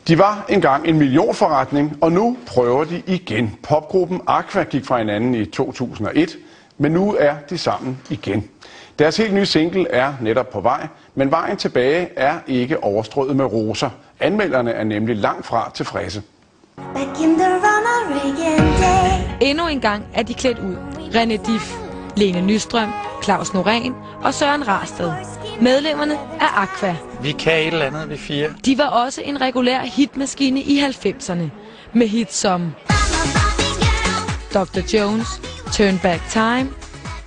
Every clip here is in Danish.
De var engang en millionforretning, og nu prøver de igen. Popgruppen Aqua gik fra hinanden i 2001, men nu er de sammen igen. Deres helt nye single er netop på vej, men vejen tilbage er ikke overstrøget med roser. Anmelderne er nemlig langt fra tilfredse. Endnu en gang er de klædt ud. René Dif, Lene Nystrøm, Claus Norén og Søren Rarsted. Medlemmerne af Aqua. Vi kan et eller andet, vi fire. De var også en regulær hitmaskine i 90'erne. Med hits som Dr. Jones, Turn Back Time.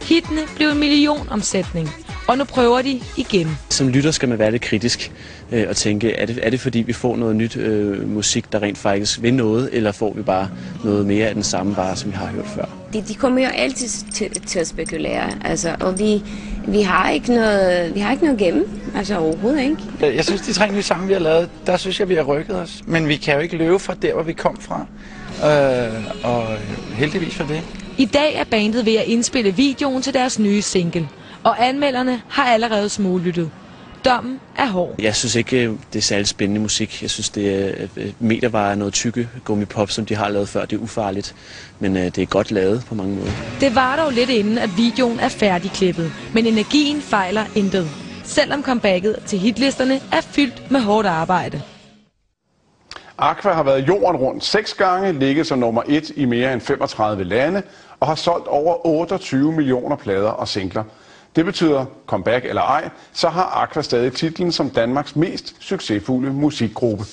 Hittene blev en millionomsætning, og nu prøver de igen. Som lytter skal man være lidt kritisk og tænke, er det fordi vi får noget nyt musik, der rent faktisk vil noget, eller får vi bare noget mere af den samme vare, som vi har hørt før? De kommer jo altid til at spekulere, altså, og vi har ikke noget gennem, altså overhovedet ikke. Jeg synes, de 3 nye sange, vi har lavet, der synes jeg, vi har rykket os. Men vi kan jo ikke løbe fra der, hvor vi kom fra, og heldigvis for det. I dag er bandet ved at indspille videoen til deres nye single, og anmelderne har allerede smuglyttet. Dommen er hård. Jeg synes ikke, det er særlig spændende musik. Jeg synes, det er metervare noget tykke gummipop, som de har lavet før. Det er ufarligt, men det er godt lavet på mange måder. Det var dog lidt inden, at videoen er færdigklippet, men energien fejler intet. Selvom comebacket til hitlisterne er fyldt med hårdt arbejde. Aqua har været jorden rundt 6 gange, ligget som nummer 1 i mere end 35 lande og har solgt over 28 millioner plader og singler. Det betyder, comeback eller ej, så har Aqua stadig titlen som Danmarks mest succesfulde musikgruppe.